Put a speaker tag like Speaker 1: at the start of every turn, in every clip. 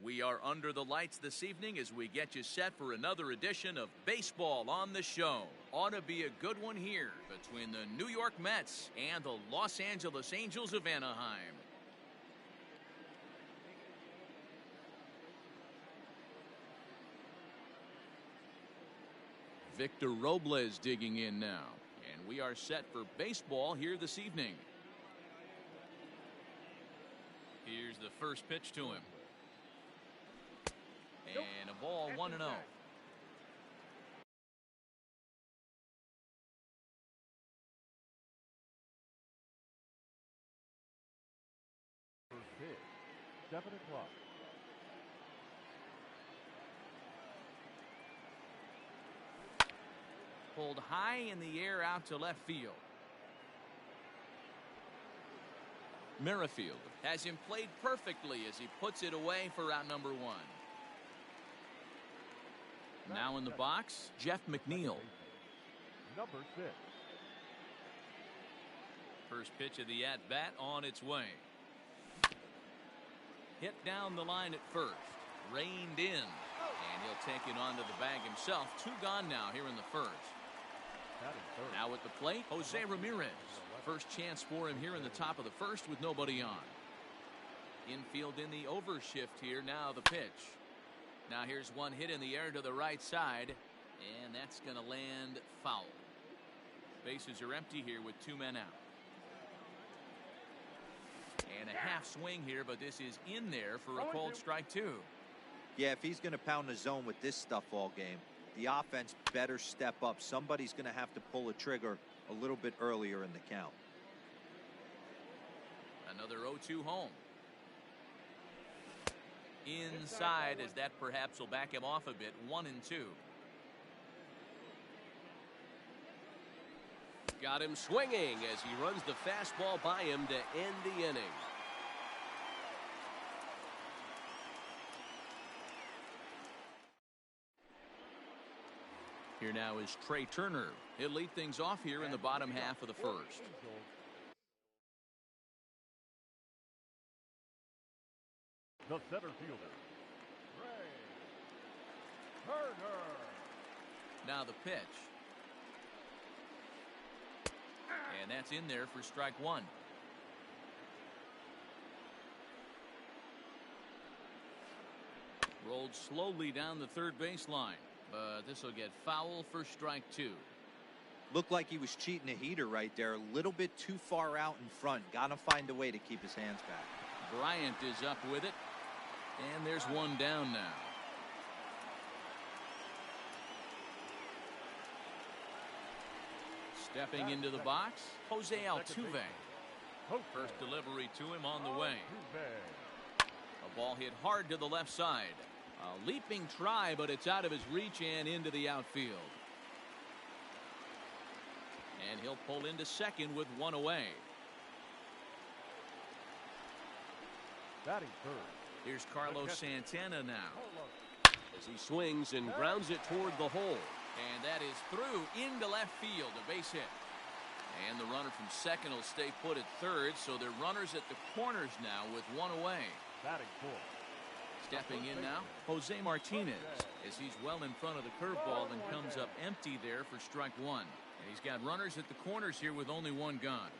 Speaker 1: We are under the lights this evening as we get you set for another edition of Baseball on the Show. Ought to be a good one here between the New York Mets and the Los Angeles Angels of Anaheim. Victor Robles digging in now, and we are set for baseball here this evening. Here's the first pitch to him. And a ball 1-0.
Speaker 2: First pitch, 7 o'clock.
Speaker 1: Pulled high in the air out to left field. Merrifield has him played perfectly as he puts it away for out number 1. Now in the box, Jeff McNeil.
Speaker 2: Number 6.
Speaker 1: First pitch of the at-bat on its way. Hit down the line at first. Reined in. And he'll take it onto the bag himself. 2 gone now here in the first. Now at the plate, Jose Ramirez. First chance for him here in the top of the first with nobody on. Infield in the overshift here. Now the pitch. Now here's one hit in the air to the right side, and that's going to land foul. Bases are empty here with 2 men out. And a half swing here, but this is in there for a called strike 2.
Speaker 3: Yeah, if he's going to pound the zone with this stuff all game, the offense better step up. Somebody's going to have to pull a trigger a little bit earlier in the count.
Speaker 1: Another 0-2 home. Inside, as that perhaps will back him off a bit. 1-2.
Speaker 4: Got him swinging as he runs the fastball by him to end the inning.
Speaker 1: Here now is Trey Turner. He'll lead things off here in the bottom half of the first.
Speaker 2: The center fielder, Trey Turner.
Speaker 1: Now the pitch. And that's in there for strike 1. Rolled slowly down the third baseline, but this will get foul for strike 2.
Speaker 3: Looked like he was cheating a heater right there. A little bit too far out in front. Got to find a way to keep his hands back.
Speaker 1: Bryant is up with it. And there's one down now. Stepping into the box, Jose Altuve. First delivery to him on the way. A ball hit hard to the left side. A leaping try, but it's out of his reach and into the outfield. And he'll pull into second with 1 away.
Speaker 2: Batting third.
Speaker 1: Here's Carlos Santana now.
Speaker 4: As he swings and grounds it toward the hole.
Speaker 1: And that is through into left field, a base hit. And the runner from second will stay put at third, so they're runners at the corners now with 1 away.
Speaker 2: Batting fourth.
Speaker 1: Stepping in now, Jose Martinez, as he's well in front of the curveball and comes up empty there for strike 1. And he's got runners at the corners here with only 1 gone.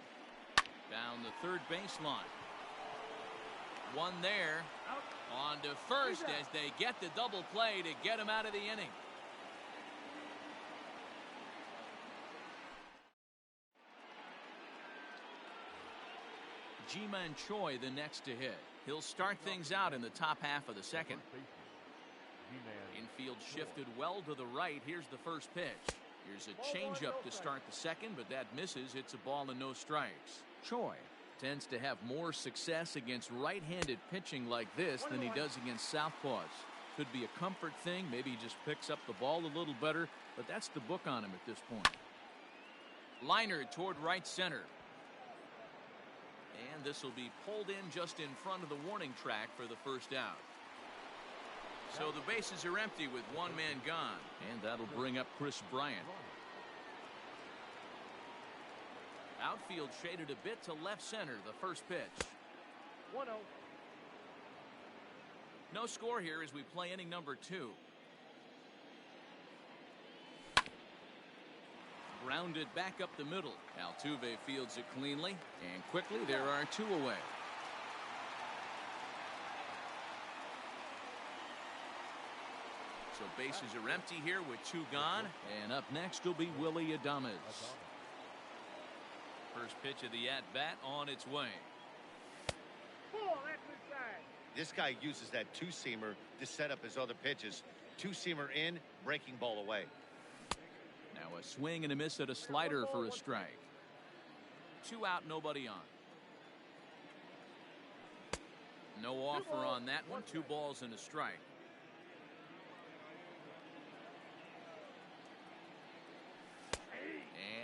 Speaker 1: Down the third baseline. One there. On to first as they get the double play to get him out of the inning. Ji-Man Choi the next to hit. He'll start things out in the top half of the second. Infield shifted well to the right. Here's the first pitch. Here's a changeup to start the second, but that misses. It's a ball and no strikes. Choi tends to have more success against right-handed pitching like this than he does against southpaws. Could be a comfort thing. Maybe he just picks up the ball a little better, but that's the book on him at this point. Liner toward right center. And this will be pulled in just in front of the warning track for the first out. So the bases are empty with 1 man gone, and that'll bring up Chris Bryant. Outfield shaded a bit to left center, the first pitch.
Speaker 2: 1-0.
Speaker 1: No score here as we play inning number 2. Grounded back up the middle. Altuve fields it cleanly, and quickly there are 2 away. So bases are empty here with 2 gone, and up next will be Willie Adames. First pitch of the at-bat on its way.
Speaker 5: This guy uses that two-seamer to set up his other pitches. Two-seamer in, breaking ball away.
Speaker 1: Now a swing and a miss at a slider for a strike. 2 out, nobody on. No offer on that one. 2 balls and a strike.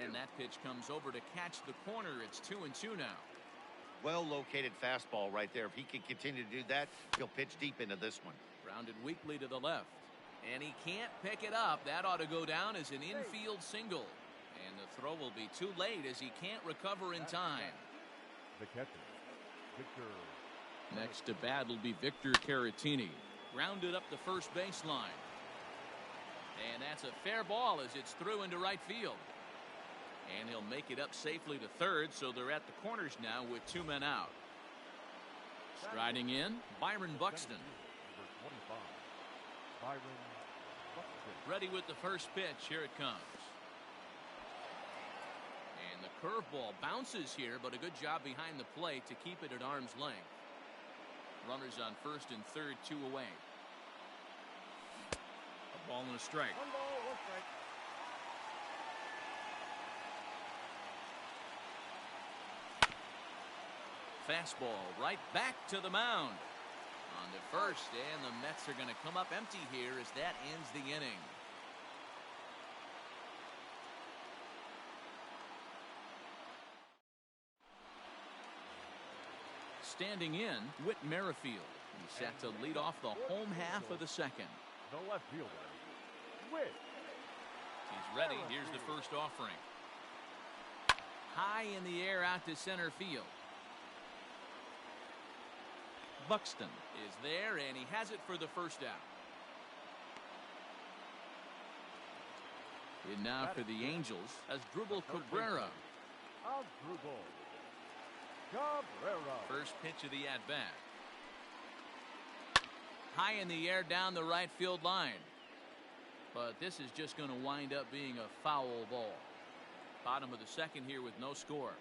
Speaker 1: And that pitch comes over to catch the corner. It's 2-2 now.
Speaker 5: Well-located fastball right there. If he can continue to do that, he'll pitch deep into this one.
Speaker 1: Grounded weakly to the left. And he can't pick it up. That ought to go down as an infield single. And the throw will be too late as he can't recover in time.
Speaker 2: The catcher, Victor.
Speaker 1: Next to bat will be Victor Caratini. Grounded up the first baseline. And that's a fair ball as it's through into right field. And he'll make it up safely to third, so they're at the corners now with 2 men out. Striding in, Byron Buxton. Ready with the first pitch. Here it comes. And the curveball bounces here, but a good job behind the plate to keep it at arm's length. Runners on first and third, 2 away. A ball and a strike.
Speaker 2: 1 ball, 1 strike.
Speaker 1: Fastball right back to the mound. On to first, and the Mets are going to come up empty here as that ends the inning. Standing in, Whit Merrifield. He's set to lead off the home half of the second.
Speaker 2: The left fielder, Whit.
Speaker 1: He's ready. Here's the first offering. High in the air out to center field. Buxton is there, and he has it for the first out. And now for the Angels as Drupal Cabrera. First pitch of the at-bat. High in the air down the right field line. But this is just going to wind up being a foul ball. Bottom of the second here with no score.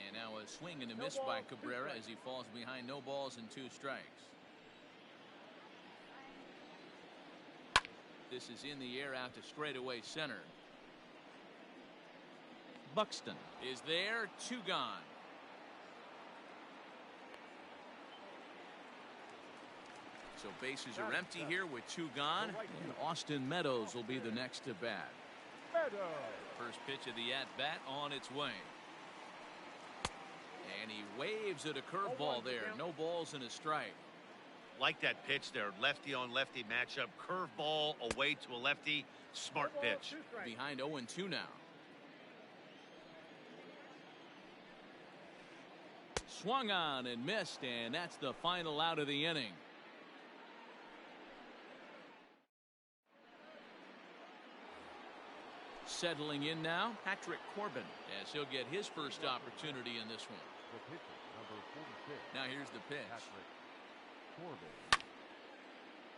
Speaker 1: And now a swing and a miss by Cabrera as he falls behind. No balls and 2 strikes. This is in the air out to straightaway center. Buxton is there. 2 gone. So bases are empty here with 2 gone. And Austin Meadows will be the next to bat. First pitch of the at-bat on its way. And he waves at a curveball there. No balls and a strike.
Speaker 5: Like that pitch there. Lefty on lefty matchup. Curveball away to a lefty. Smart pitch.
Speaker 1: Behind 0-2 now. Swung on and missed, and that's the final out of the inning. Settling in now, Patrick Corbin, as he'll get his first opportunity in this one. Now here's the pitch.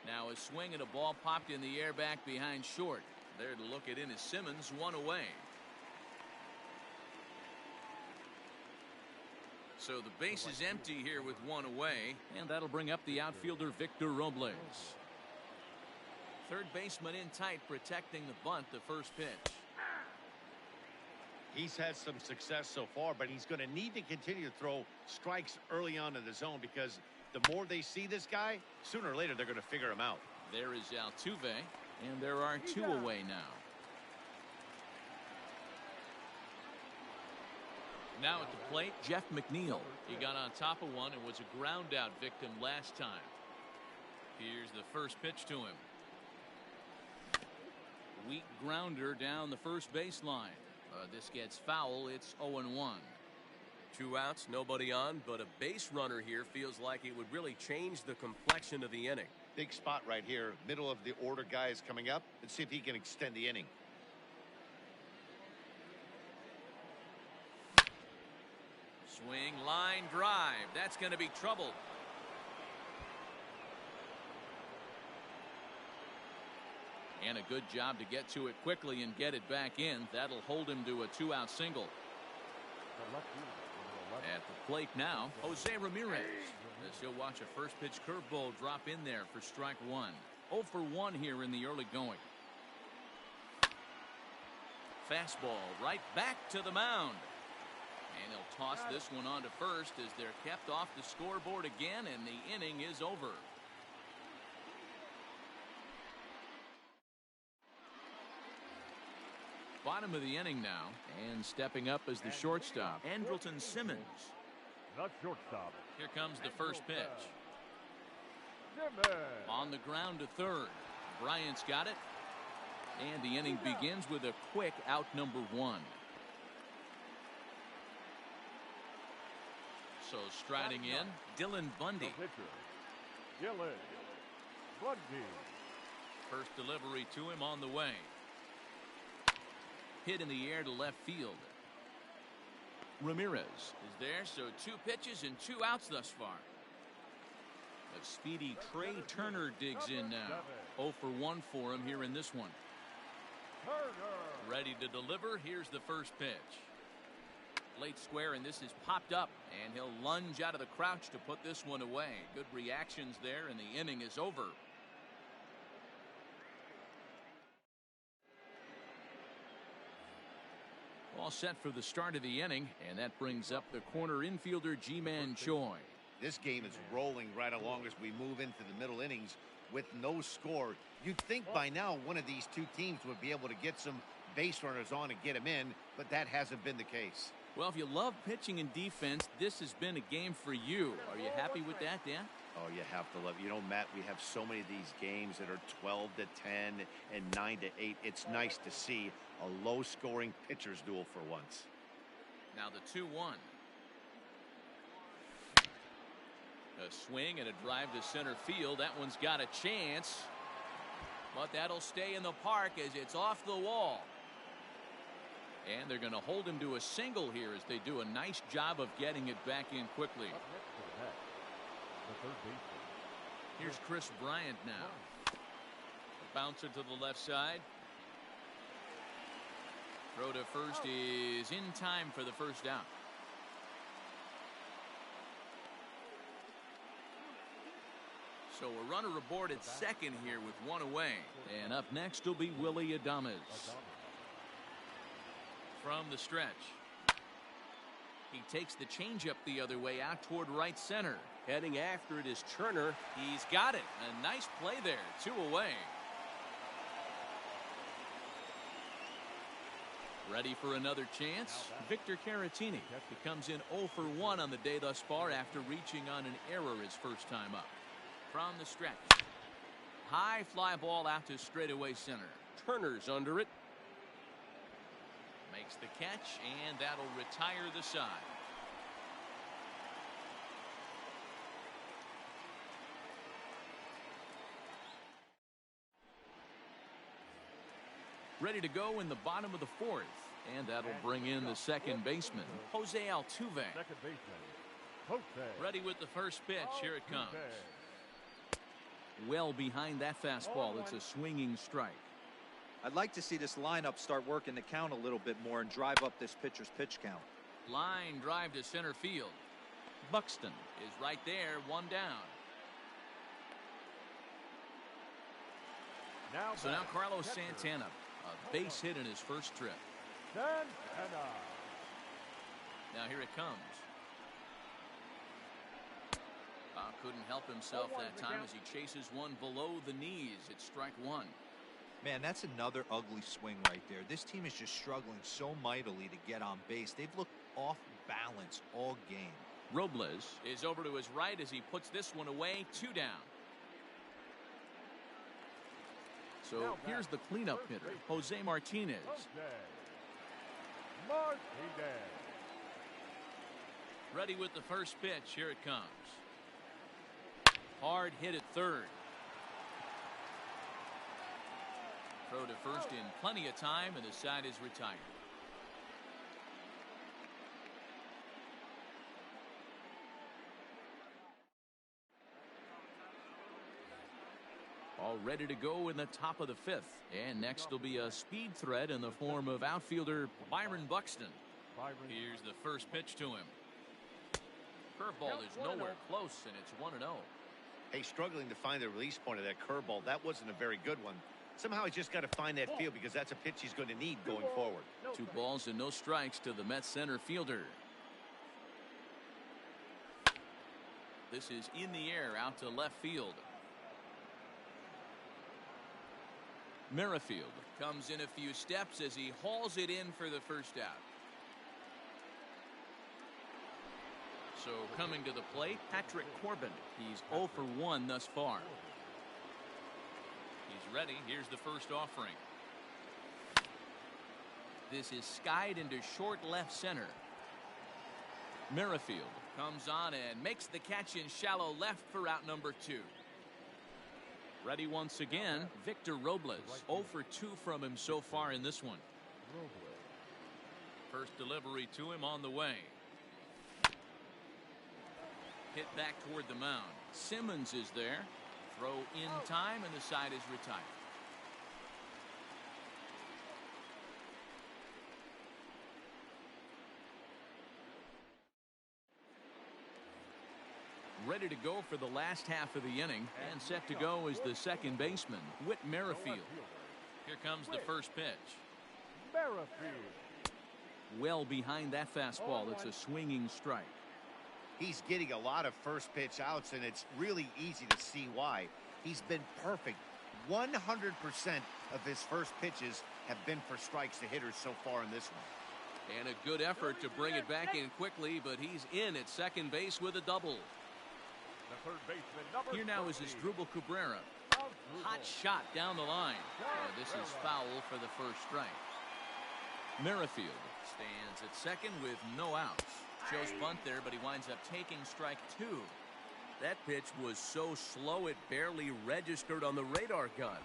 Speaker 1: Now a swing and a ball popped in the air back behind short. There to look it in is Simmons, 1 away. So the base is empty here with 1 away, and that'll bring up the outfielder Victor Robles. Third baseman in tight, protecting the bunt, the first pitch.
Speaker 5: He's had some success so far, but he's going to need to continue to throw strikes early on in the zone because the more they see this guy, sooner or later they're going to figure him out.
Speaker 1: There is Altuve, and there are 2 away now. Now at the plate, Jeff McNeil. He got on top of one and was a ground out victim last time. Here's the first pitch to him. Weak grounder down the first baseline. This gets foul. It's 0-1.
Speaker 4: 2 outs, nobody on, but a base runner here feels like it would really change the complexion of the inning.
Speaker 5: Big spot right here. Middle of the order guy is coming up. Let's see if he can extend the inning.
Speaker 1: Swing, line, drive. That's going to be trouble. And a good job to get to it quickly and get it back in. That'll hold him to a 2-out single. At the plate now, Jose Ramirez. As he'll watch a first pitch curveball drop in there for strike one. 0 for 1 here in the early going. Fastball right back to the mound. And he'll toss this one on to first as they're kept off the scoreboard again, and the inning is over. Bottom of the inning now, and stepping up as the shortstop, Andrelton Simmons.
Speaker 2: Not shortstop.
Speaker 1: Here comes the first pitch. On the ground to third. Bryant's got it. And the inning begins with a quick out number 1. So striding in, Dylan Bundy.
Speaker 2: Dylan Bundy.
Speaker 1: First delivery to him on the way. Hit in the air to left field. Ramirez is there, so 2 pitches and 2 outs thus far. A speedy Trey Turner digs in now. 0 for 1 for him here in this one. Ready to deliver. Here's the first pitch. Late square, and this is popped up, and he'll lunge out of the crouch to put this one away. Good reactions there, and the inning is over. All set for the start of the inning, and that brings up the corner infielder Ji-Man Choi.
Speaker 5: This game is rolling right along as we move into the middle innings with no score. You'd think by now one of these two teams would be able to get some base runners on and get them in, but that hasn't been the case.
Speaker 1: Well, if you love pitching and defense, this has been a game for you. Are you happy with that, Dan?
Speaker 5: Oh, you have to love. You know, Matt, we have so many of these games that are 12 to 10 and 9 to 8. It's nice to see a low-scoring pitcher's duel for once.
Speaker 1: Now the 2-1. A swing and a drive to center field. That one's got a chance, but that'll stay in the park as it's off the wall. And they're going to hold him to a single here as they do a nice job of getting it back in quickly. Here's Chris Bryant now. A bouncer to the left side. Throw to first is in time for the first down. So a runner aboard at second here with 1 away. And up next will be Willy Adames. From the stretch. He takes the changeup the other way out toward right center.
Speaker 4: Heading after it is Turner.
Speaker 1: He's got it. A nice play there. 2 away. Ready for another chance? Victor Caratini. He comes in 0 for 1 on the day thus far after reaching on an error his first time up. From the stretch. High fly ball out to straightaway center.
Speaker 4: Turner's under it.
Speaker 1: Makes the catch, and that'll retire the side. Ready to go in the bottom of the 4th, and that'll bring in the second baseman, Jose Altuve.
Speaker 2: Second baseman, Jose.
Speaker 1: Ready with the first pitch. Here it comes. Well behind that fastball. It's a swinging strike.
Speaker 3: I'd like to see this lineup start working the count a little bit more and drive up this pitcher's pitch count.
Speaker 1: Line drive to center field. Buxton is right there, 1 down. So now Carlos Santana, a base hit in his first trip.
Speaker 2: Santana.
Speaker 1: Now here it comes. Couldn't help himself that time as he chases one below the knees. It's strike 1.
Speaker 3: Man, that's another ugly swing right there. This team is just struggling so mightily to get on base. They've looked off balance all game.
Speaker 1: Robles is over to his right as he puts this one away. 2 down. So here's the cleanup hitter, Jose Martinez. Ready with the first pitch. Here it comes. Hard hit at third. Throw to first in plenty of time, and the side is retired. All ready to go in the top of the fifth. And next will be a speed threat in the form of outfielder Byron Buxton. Here's the first pitch to him. Curveball is nowhere close, and it's 1-0.
Speaker 5: Hey, struggling to find the release point of that curveball. That wasn't a very good one. Somehow he's just got to find that field because that's a pitch he's going to need going forward.
Speaker 1: 2 balls and no strikes to the Mets center fielder. This is in the air out to left field. Merrifield comes in a few steps as he hauls it in for the first out. So coming to the plate, Patrick Corbin. He's 0 for 1 thus far. He's ready. Here's the first offering. This is skied into short left center. Merrifield comes on and makes the catch in shallow left for out number 2. Ready once again, Victor Robles. 0 for 2 from him so far in this one. First delivery to him on the way. Hit back toward the mound. Simmons is there. Throw in time, and the side is retired. Ready to go for the last half of the inning, and set to go is the second baseman, Whit Merrifield. Here comes the first pitch.
Speaker 2: Merrifield.
Speaker 1: Well behind that fastball. It's a swinging strike.
Speaker 5: He's getting a lot of first pitch outs, and it's really easy to see why. He's been perfect. 100% of his first pitches have been for strikes to hitters so far in this one.
Speaker 1: And a good effort to bring it back in quickly, but he's in at second base with a double.
Speaker 2: The third baseman, number
Speaker 1: Here now is
Speaker 2: 30.
Speaker 1: Asdrubal Cabrera. Hot shot down the line. This is foul for the first strike. Merrifield stands at second with no outs. Shows bunt there, but he winds up taking strike 2. That pitch was so slow it barely registered on the radar gun.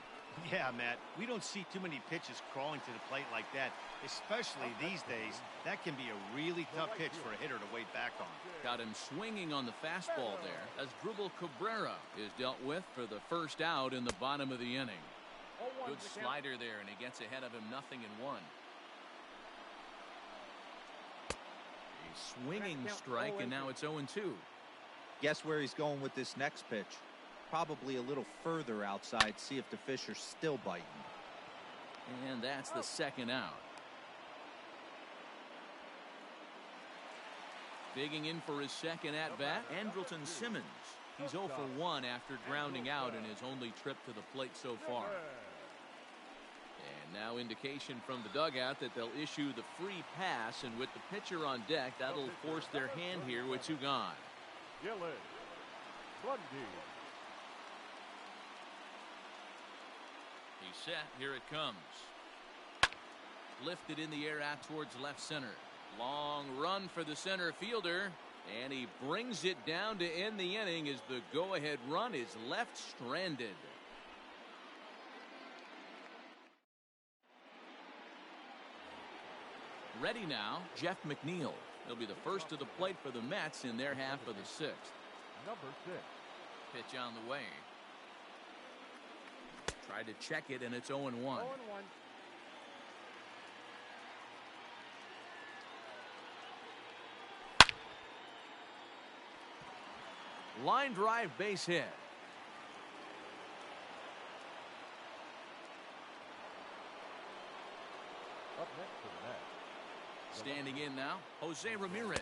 Speaker 5: Yeah, Matt, we don't see too many pitches crawling to the plate like that, especially these days. That can be a really tough pitch for a hitter to wait back on.
Speaker 1: Got him swinging on the fastball there as Asdrubal Cabrera is dealt with for the first out in the bottom of the inning. Good slider there, and he gets ahead of him 0-1. A swinging strike, and now it's 0-2.
Speaker 3: Guess where he's going with this next pitch? Probably a little further outside. See if the fish are still biting.
Speaker 1: And that's the second out. Digging in for his second at-bat, Andrelton Simmons. He's 0 for 1 after grounding out in his only trip to the plate so far. And now indication from the dugout that they'll issue the free pass, and with the pitcher on deck, that'll force their hand here with 2 gone. He's set. Here it comes. Lifted in the air out towards left center. Long run for the center fielder, and he brings it down to end the inning as the go-ahead run is left stranded. Ready now, Jeff McNeil. He'll be the first to the plate for the Mets in their half of the 6th.
Speaker 2: Number 6.
Speaker 1: Pitch on the way. Tried to check it, and it's 0-1.
Speaker 2: 0-1.
Speaker 1: Line drive base hit.
Speaker 2: Up next to the net.
Speaker 1: Standing in now, Jose Ramirez.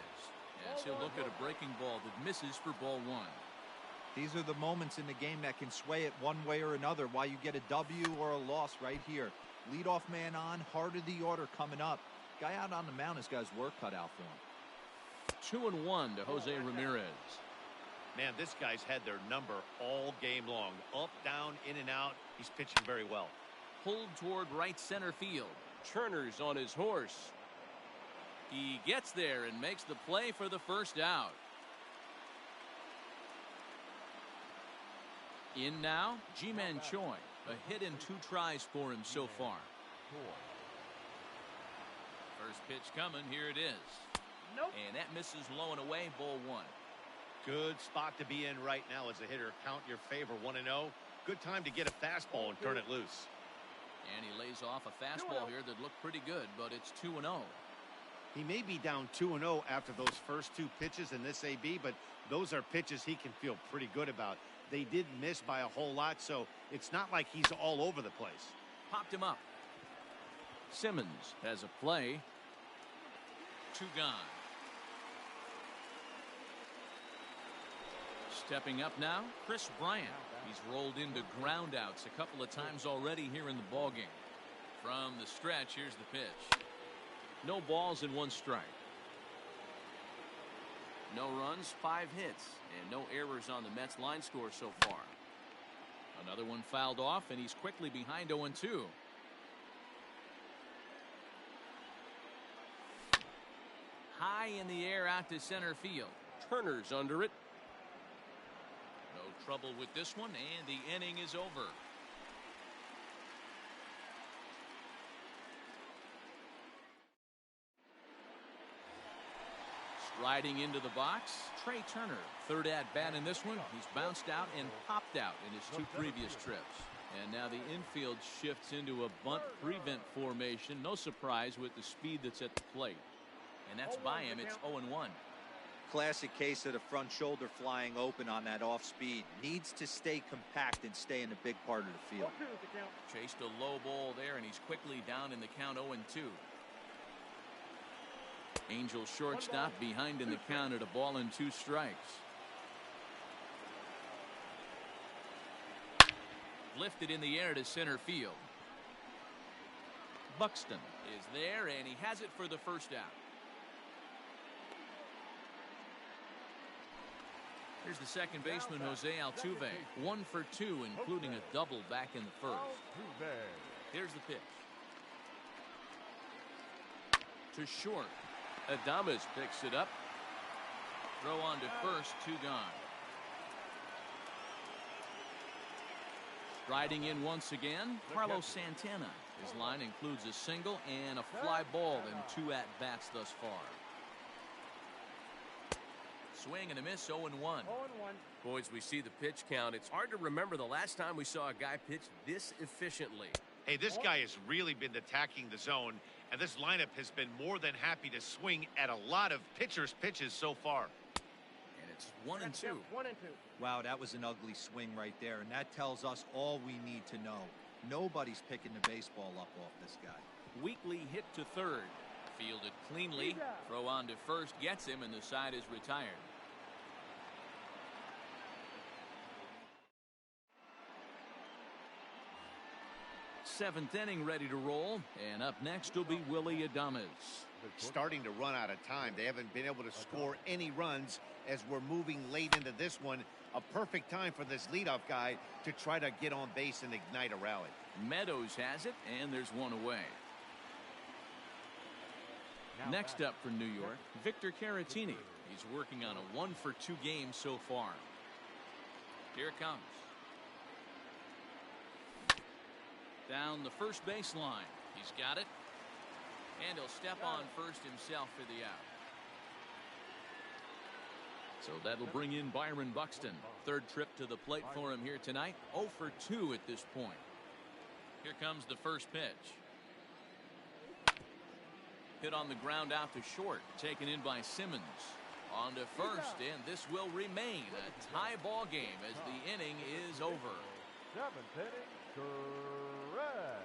Speaker 1: As he'll look at a breaking ball that misses for ball 1.
Speaker 3: These are the moments in the game that can sway it one way or another. Why you get a W or a loss right here. Leadoff man on, heart of the order coming up. Guy out on the mound has got his work cut out for him.
Speaker 1: 2-1 to Jose Ramirez.
Speaker 5: Man, this guy's had their number all game long. Up, down, in and out. He's pitching very well.
Speaker 1: Pulled toward right center field. Turner's on his horse. He gets there and makes the play for the first out. In now, Ji-Man Choi. A hit and 2 tries for him so far. First pitch coming. Here it is.
Speaker 6: Nope.
Speaker 1: And that misses low and away. Ball 1.
Speaker 5: Good spot to be in right now as a hitter. Count your favor 1-0. Good time to get a fastball and turn it loose.
Speaker 1: And he lays off a fastball here that looked pretty good, but it's 2-0.
Speaker 5: He may be down 2-0 after those first 2 pitches in this AB, but those are pitches he can feel pretty good about. They did miss by a whole lot, so it's not like he's all over the place.
Speaker 1: Popped him up. Simmons has a play. 2 gone. Stepping up now, Chris Bryant. He's rolled into groundouts a couple of times already here in the ballgame. From the stretch, here's the pitch. No balls and 1 strike. No runs, 5 hits, and no errors on the Mets line score so far. Another one fouled off, and he's quickly behind 0-2. High in the air out to center field.
Speaker 4: Turner's under it.
Speaker 1: No trouble with this one, and the inning is over. Striding into the box, Trey Turner. Third at bat in this one. He's bounced out and popped out in his 2 previous trips. And now the infield shifts into a bunt prevent formation. No surprise with the speed that's at the plate. And that's by him. It's 0-1.
Speaker 3: Classic case of the front shoulder flying open on that off speed. Needs to stay compact and stay in the big part of the field.
Speaker 1: Chased a low ball there, and he's quickly down in the count 0-2. Angel shortstop behind in the count at a ball and 2 strikes. Lifted in the air to center field. Buxton is there, and he has it for the first out. Here's the second baseman, Jose Altuve. 1 for 2, including a double back in the first. Here's the pitch. To short. Adames picks it up. Throw on to first, 2 gone. Striding in once again, Carlos Santana. His line includes a single and a fly ball in 2 at-bats thus far. Swing and a miss, 0-1.
Speaker 4: Boys, we see the pitch count. It's hard to remember the last time we saw a guy pitch this efficiently.
Speaker 5: Hey, this guy has really been attacking the zone, and this lineup has been more than happy to swing at a lot of pitchers' pitches so far.
Speaker 1: And it's 1-2.
Speaker 3: Wow, that was an ugly swing right there, and that tells us all we need to know. Nobody's picking the baseball up off this guy.
Speaker 1: Weekly hit to third. Fielded cleanly. Throw on to first gets him, and the side is retired. Seventh inning ready to roll, and up next will be Willy Adames.
Speaker 5: Starting to run out of time. They haven't been able to score any runs as we're moving late into this one. A perfect time for this leadoff guy to try to get on base and ignite a rally.
Speaker 1: Meadows has it, and there's 1 away. Next up for New York, Victor Caratini. He's working on a 1 for 2 game so far. Here it comes. Down the first baseline. He's got it. And he'll step on first himself for the out. So that'll bring in Byron Buxton. Third trip to the plate for him here tonight. 0 for 2 at this point. Here comes the first pitch. Hit on the ground out to short. Taken in by Simmons. On to first, and this will remain a tie ball game as the inning is over.
Speaker 2: 7th inning, correct.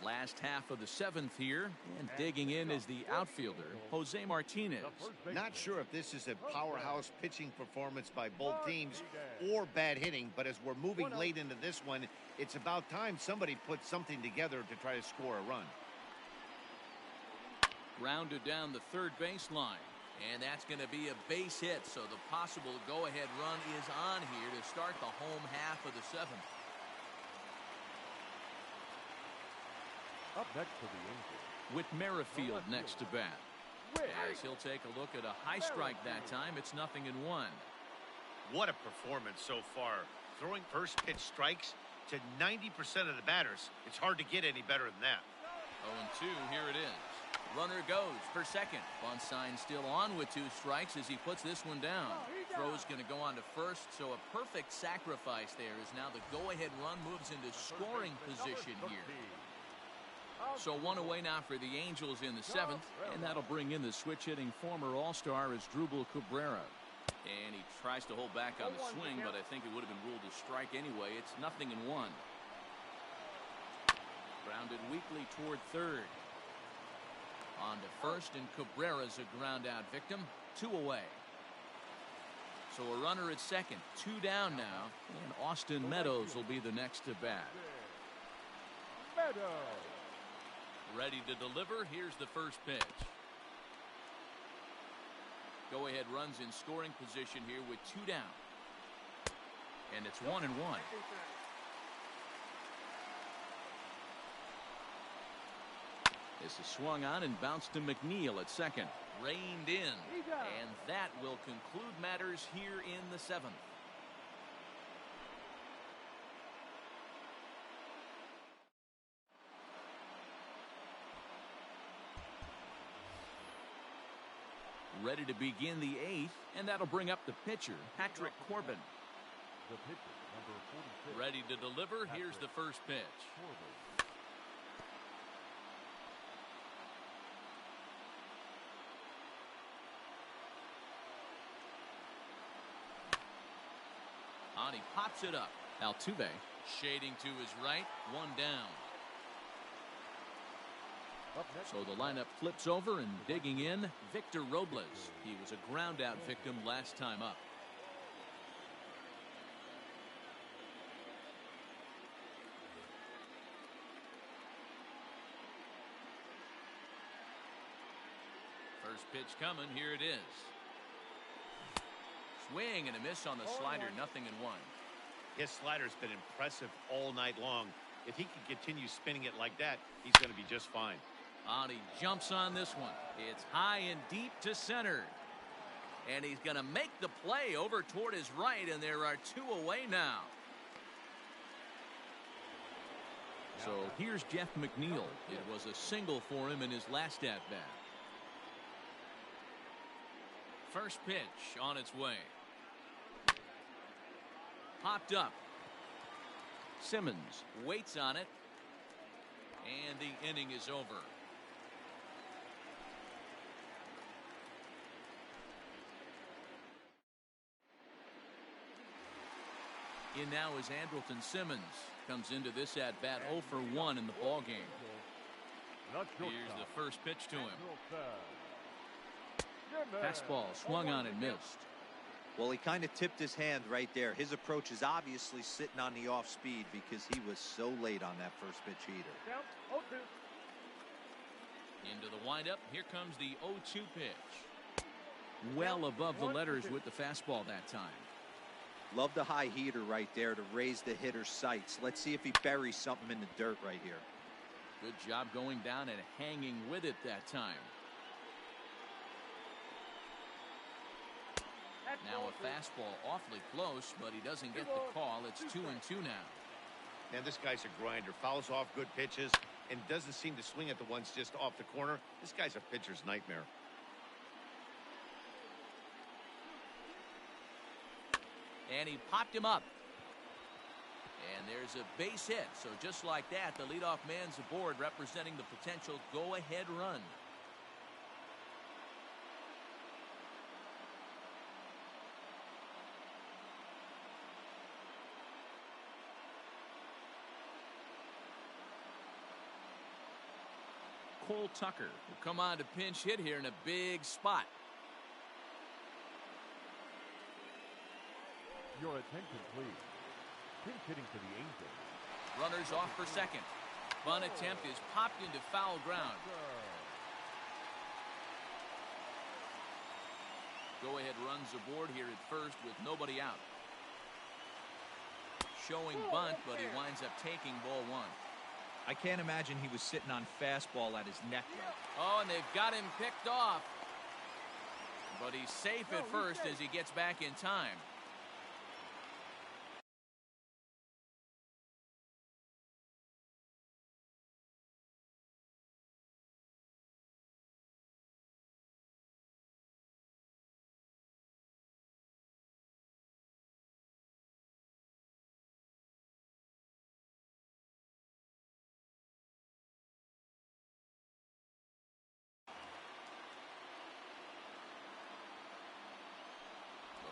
Speaker 1: Last half of the 7th here, and digging in is the outfielder, Jose Martinez.
Speaker 5: Not sure if this is a powerhouse pitching performance by both teams or bad hitting, but as we're moving late into this one, it's about time somebody put something together to try to score a run.
Speaker 1: Rounded down the third baseline, and that's going to be a base hit, so the possible go-ahead run is on here to start the home half of the 7th.
Speaker 2: Up next for the Angels.
Speaker 1: With Merrifield next to bat. As he'll take a look at a high strike that time, it's 0-1.
Speaker 5: What a performance so far. Throwing first pitch strikes to 90% of the batters. It's hard to get any better than that.
Speaker 1: 0-2, here it is. Runner goes for second. Bunt sign still on with 2 strikes as he puts this one down. Throw's going to go on to first, so a perfect sacrifice there as now the go-ahead run moves into scoring position here. So 1 away now for the Angels in the 7th, and that'll bring in the switch-hitting former All-Star Asdrubal Cabrera. And he tries to hold back on the swing, but I think it would have been ruled a strike anyway. It's 0-1. Grounded weakly toward third. On to first, and Cabrera's a ground-out victim. 2 away. So a runner at second. 2 down now, and Austin Meadows will be the next to bat.
Speaker 2: Meadows.
Speaker 1: Ready to deliver. Here's the first pitch. Go-ahead runs in scoring position here with 2 down. And it's 1-1. This is swung on and bounced to McNeil at second. Reined in. And that will conclude matters here in the 7th. Ready to begin the 8th, and that'll bring up the pitcher, Patrick Corbin.
Speaker 2: The pitcher, number 46.
Speaker 1: Ready to deliver. Here's the first pitch. On, he pops it up. Altuve shading to his right. 1 down. So the lineup flips over, and digging in, Victor Robles. He was a ground-out victim last time up. First pitch coming. Here it is. Swing and a miss on the slider. 0-1.
Speaker 5: His slider's been impressive all night long. If he can continue spinning it like that, he's going to be just fine.
Speaker 1: On, he jumps on this one. It's high and deep to center. And he's going to make the play over toward his right, and there are 2 away now. So here's Jeff McNeil. It was a single for him in his last at-bat. First pitch on its way. Popped up. Simmons waits on it. And the inning is over. In now is Andrelton Simmons. Comes into this at-bat 0 for 1 in the ballgame. Here's the first pitch to him. Fastball swung on and missed.
Speaker 3: Well, he kind of tipped his hand right there. His approach is obviously sitting on the off speed because he was so late on that first pitch heater.
Speaker 1: Into the windup. Here comes the 0-2 pitch. Well above the letters with the fastball that time.
Speaker 3: Love the high heater right there to raise the hitter's sights. Let's see if he buries something in the dirt right here.
Speaker 1: Good job going down and hanging with it that time. Now a fastball awfully close, but he doesn't get the call. It's 2-2 now.
Speaker 5: Man, this guy's a grinder. Fouls off good pitches and doesn't seem to swing at the ones just off the corner. This guy's a pitcher's nightmare.
Speaker 1: And he popped him up. And there's a base hit. So just like that, the leadoff man's aboard, representing the potential go-ahead run. Cole Tucker will come on to pinch hit here in a big spot.
Speaker 2: Your attention, please. Pinch hitting for the Angels.
Speaker 1: Runners off for second. Bunt attempt is popped into foul ground. Go-ahead runs aboard here at first with nobody out. Showing bunt, but he winds up taking ball 1.
Speaker 3: I can't imagine he was sitting on fastball at his neck.
Speaker 1: Oh, and they've got him picked off. But he's safe at first as he gets back in time.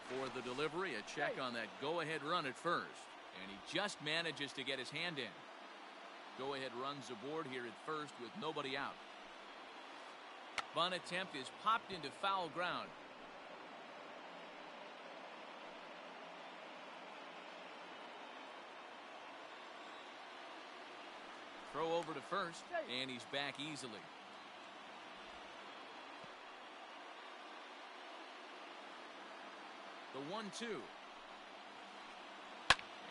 Speaker 1: For the delivery, a check on that go-ahead run at first. And he just manages to get his hand in. Go-ahead runs aboard here at first with nobody out. Bunt attempt is popped into foul ground. Throw over to first, and he's back easily. The 1-2.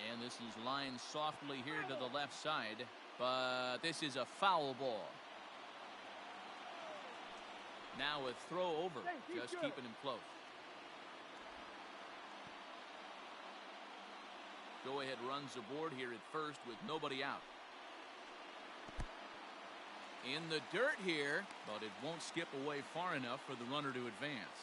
Speaker 1: And this is lined softly here to the left side, but this is a foul ball. Now a throw over, just keeping him close. Go ahead runs aboard here at first with nobody out. In the dirt here, but it won't skip away far enough for the runner to advance.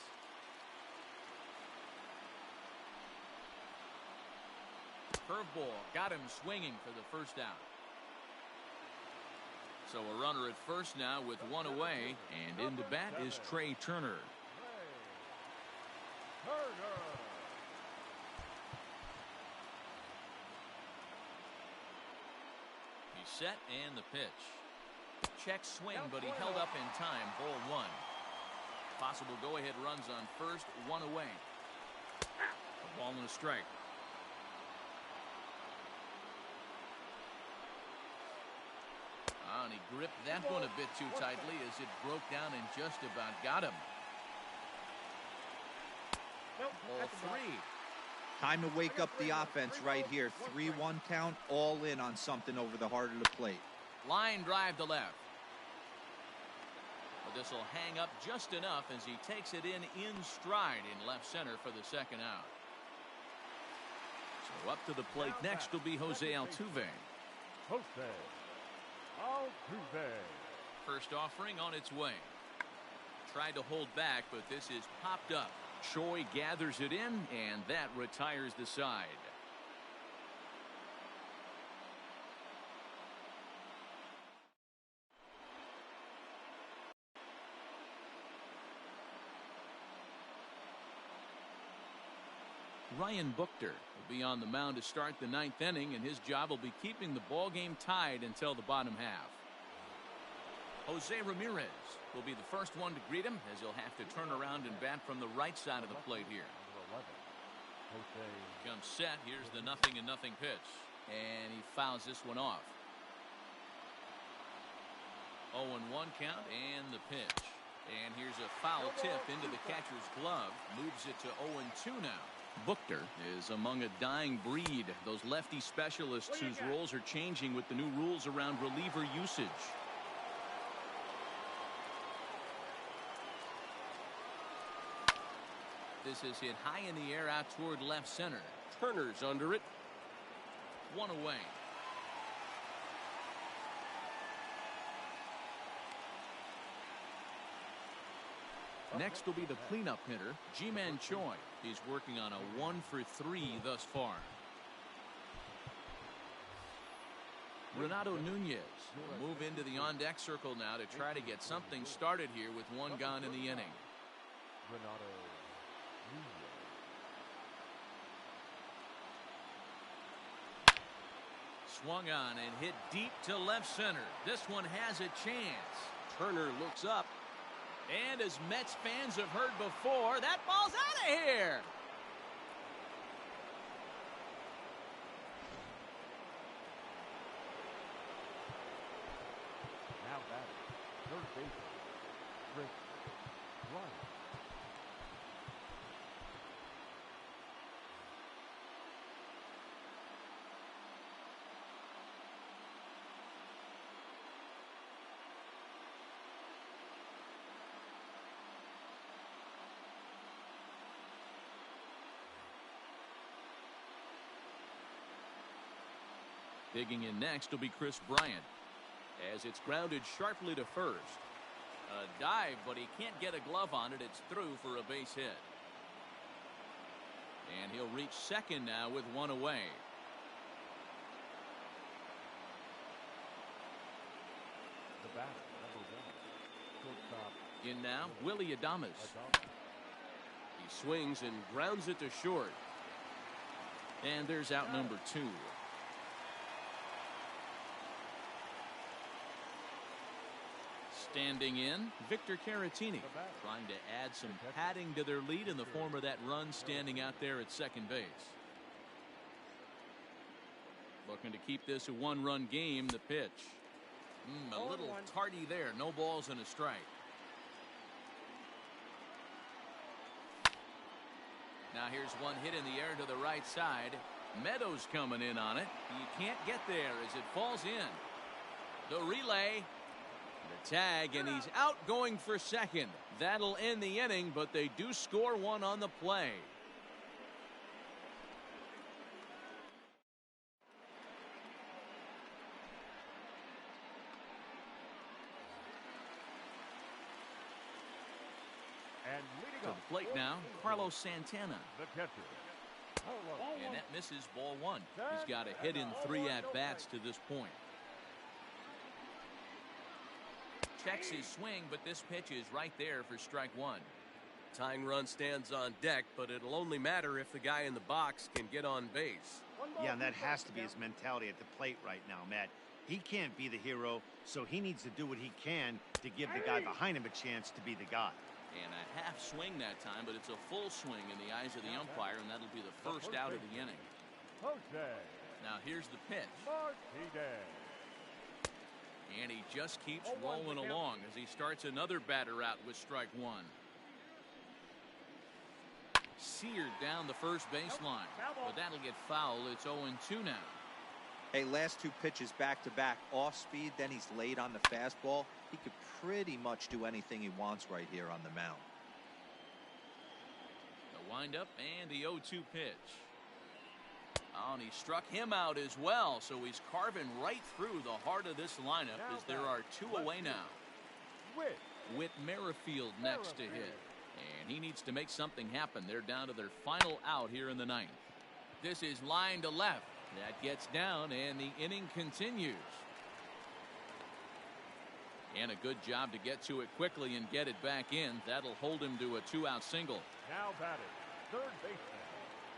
Speaker 1: Curveball got him swinging for the first out. So a runner at first now with one away, and in to bat is Trey Turner. He's set and the pitch. Check swing, but he held up in time. Ball one. Possible go-ahead runs on first, one away. A ball and a strike. And he gripped that one a bit too tightly as it broke down and just about got him. Ball three.
Speaker 3: Time to wake up the offense right here. 3-1 count, all in on something over the heart of the plate.
Speaker 1: Line drive to left. But this will hang up just enough as he takes it in stride in left center for the second out. So up to the plate next will be Jose Altuve. First offering on its way. Tried to hold back, but this is popped up. Choi gathers it in, and that retires the side. Ryan Buchter will be on the mound to start the ninth inning, and his job will be keeping the ball game tied until the bottom half. Jose Ramirez will be the first one to greet him as he'll have to turn around and bat from the right side of the plate here. Comes set. Here's the 0-0 pitch, and he fouls this one off. 0-1 count and the pitch. And here's a foul tip into the catcher's glove. Moves it to 0-2 now. Buchter is among a dying breed. Those lefty specialists whose roles are changing with the new rules around reliever usage. This is hit high in the air out toward left center. Turner's under it. One away. Next will be the cleanup hitter, Ji-Man Choi. He's working on a 1-for-3 thus far. Renato Nunez will move into the on-deck circle now to try to get something started here with one gone in the inning. Swung on and hit deep to left center. This one has a chance. Turner looks up. And as Mets fans have heard before, that ball's out of here.
Speaker 2: Now batting, third baseman, Chris Bryant.
Speaker 1: Digging in next will be Chris Bryant, as it's grounded sharply to first. A dive, but he can't get a glove on it. It's through for a base hit. And he'll reach second now with one away.
Speaker 2: The batter, number 1. Shortstop.
Speaker 1: In now, Willie Adames.
Speaker 4: He swings and grounds it to short.
Speaker 1: And there's out number 2. Standing in, Victor Caratini, trying to add some padding to their lead in the form of that run standing out there at second base. Looking to keep this a one-run game. The pitch. A little tardy there. No balls and a strike. Now here's one hit in the air to the right side. Meadows coming in on it. You can't get there as it falls in. The relay. The tag, and he's out going for second. That'll end the inning, but they do score one on the play.
Speaker 2: And leading
Speaker 1: To
Speaker 2: up
Speaker 1: the plate now, Carlos Santana.
Speaker 2: the catcher.
Speaker 1: And that misses ball 1. He's got a hit in 3 at-bats to this point. Checks his swing, but this pitch is right there for strike 1.
Speaker 4: Tying run stands on deck, but it'll only matter if the guy in the box can get on base.
Speaker 5: Yeah, and that has to be his mentality at the plate right now, Matt. He can't be the hero, so he needs to do what he can to give the guy behind him a chance to be the guy.
Speaker 1: And a half swing that time, but it's a full swing in the eyes of the umpire, and that'll be the first out of the inning. Now here's the pitch. And he just keeps rolling along as he starts another batter out with strike 1. Seared down the first baseline, but that'll get foul. It's 0-2 now.
Speaker 3: Hey, last 2 pitches back-to-back off speed, then he's laid on the fastball. He could pretty much do anything he wants right here on the mound.
Speaker 1: The windup and the 0-2 pitch. Oh, and he struck him out as well, so he's carving right through the heart of this lineup as there are 2 away now. Whit Merrifield next to hit, and he needs to make something happen. They're down to their final out here in the 9th. This is line to left. That gets down, and the inning continues. And a good job to get to it quickly and get it back in. That'll hold him to a 2-out single.
Speaker 2: Now batting, third baseman.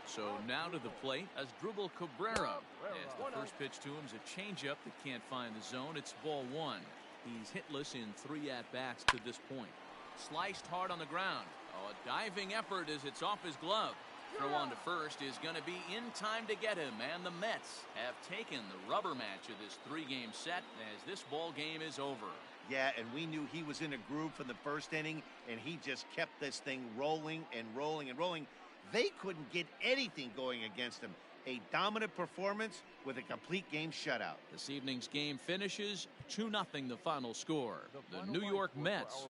Speaker 1: So now to the plate as Asdrubal Cabrera. As the first pitch to him is a changeup that can't find the zone. It's ball 1. He's hitless in 3 at-bats to this point. Sliced hard on the ground. Oh, a diving effort as it's off his glove. Throw on to first is going to be in time to get him, and the Mets have taken the rubber match of this 3-game set as this ball game is over.
Speaker 5: Yeah, and we knew he was in a groove from the first inning, and he just kept this thing rolling and rolling and rolling. They couldn't get anything going against him. A dominant performance with a complete game shutout.
Speaker 1: This evening's game finishes 2-0 the final score. The New York Mets